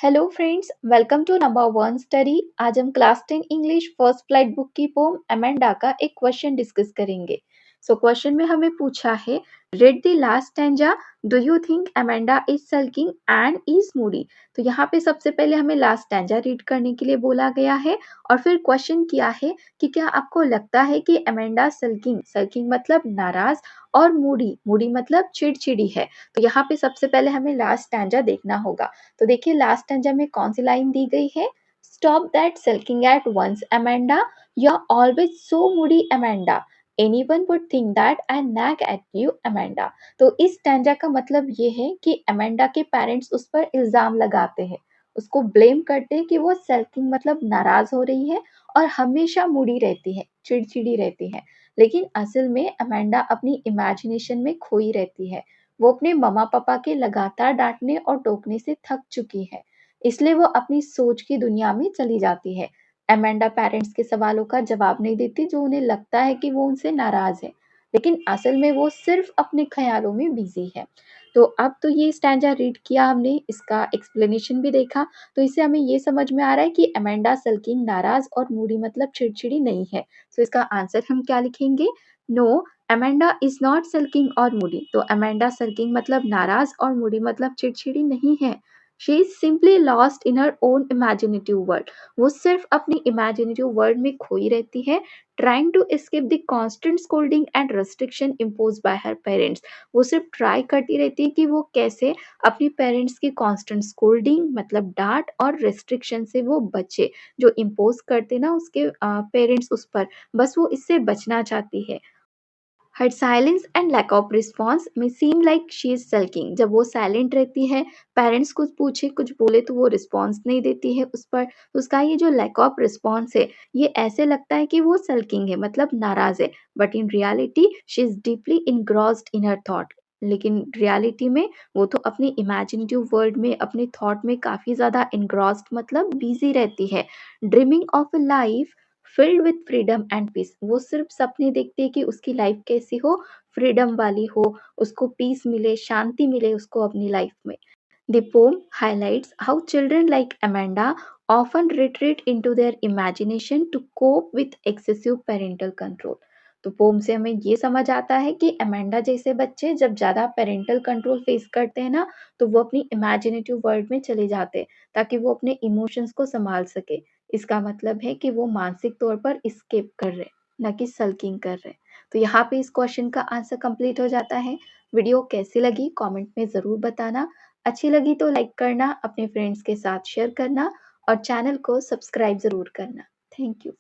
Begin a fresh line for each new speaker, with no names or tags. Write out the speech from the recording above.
Hello friends, welcome to number one study. आज हम class 10 English first flight book की poem Amanda का एक क्वेश्चन डिस्कस करेंगे। क्वेश्चन में हमें पूछा है, read the last stanza, do you think Amanda is sulking and is Moody. तो यहाँ पे सबसे पहले हमें लास्ट स्टैंजा रीड करने के लिए बोला गया है और फिर क्वेश्चन किया है कि क्या आपको लगता है कि अमेंडा सल्किंग, सल्किंग मतलब नाराज, और मूडी, मूडी मतलब चिड़चिड़ी है। तो यहाँ पे सबसे पहले हमें लास्ट स्टैंजा देखना होगा। तो देखिए लास्ट स्टैंजा में कौन सी लाइन दी गई है, stop that sulking at once Amanda, you are always so moody Amanda, anyone would think that I nag at you Amanda. तो इस स्टैंजा का मतलब ये है कि अमेंडा के पेरेंट्स उस पर इल्जाम लगाते हैं, उसको ब्लेम करते हैं कि वो सल्किंग मतलब नाराज हो रही है और हमेशा मूडी रहती है, चिड़चिड़ी रहती है। लेकिन असल में अमेंडा अपनी इमेजिनेशन में खोई रहती है। वो अपने मम्मा पापा के लगातार डांटने और टोकने से थक चुकी है, इसलिए वो अपनी सोच की दुनिया में चली जाती है। अमेंडा पेरेंट्स के सवालों का जवाब नहीं देती, जो उन्हें लगता है कि वो उनसे नाराज है, लेकिन असल में वो सिर्फ अपने ख्यालों में बिजी है। तो अब तो ये स्टैंजा रीड किया हमने, इसका एक्सप्लेनेशन भी देखा, तो इससे हमें ये समझ में आ रहा है कि अमेंडा सल्किंग, नाराज और मूडी मतलब चिड़चिड़ी नहीं है। इसका आंसर हम क्या लिखेंगे, no, Amanda is not sulking और मूडी। तो अमेंडा सल्किंग मतलब नाराज और मूडी मतलब चिड़चिड़ी नहीं है। She is simply lost in her own imaginative world. वो सिर्फ अपनी इमेजिनेटिव वर्ल्ड में खोई रहती है, trying to escape the constant scolding and restriction impose by her parents. वो सिर्फ ट्राई करती रहती है कि वो कैसे अपनी पेरेंट्स की कांस्टेंट स्कोल्डिंग मतलब डांट और रेस्ट्रिक्शन से वो बचे, जो इम्पोज करते ना उसके पेरेंट्स उस पर, बस वो इससे बचना चाहती है। हर silence and lack of response में seem like she is sulking. जब वो साइलेंट रहती है, पेरेंट्स कुछ पूछे कुछ बोले तो वो रिस्पॉन्स नहीं देती है उस पर, तो उसका ये जो लैक ऑफ रिस्पॉन्स है, ये ऐसे लगता है कि वो सल्किंग है मतलब नाराज है, but in reality she is deeply engrossed in her thought. लेकिन रियलिटी में वो तो अपनी इमेजिनेटिव वर्ल्ड में, अपने थॉट में काफी ज्यादा इनग्रॉस्ड मतलब बिजी रहती है, dreaming of a life filled with freedom and peace. वो सिर्फ सपने देखती है कि उसकी लाइफ कैसी हो, फ्रीडम वाली हो, उसको पीस मिले, शांति मिले उसको अपनी लाइफ में। The poem highlights how children like Amanda often retreat into their imagination to cope with excessive parental control। तो पोम से हमें ये समझ आता है कि अमेंडा जैसे बच्चे जब ज्यादा पेरेंटल कंट्रोल फेस करते हैं ना, तो वो अपनी इमेजिनेटिव वर्ल्ड में चले जाते हैं ताकि वो अपने इमोशंस को संभाल सके। इसका मतलब है कि वो मानसिक तौर पर स्केप कर रहे, न कि सल्किंग कर रहे। तो यहाँ पे इस क्वेश्चन का आंसर कंप्लीट हो जाता है। वीडियो कैसी लगी कमेंट में जरूर बताना। अच्छी लगी तो लाइक करना, अपने फ्रेंड्स के साथ शेयर करना और चैनल को सब्सक्राइब ज़रूर करना। Thank you.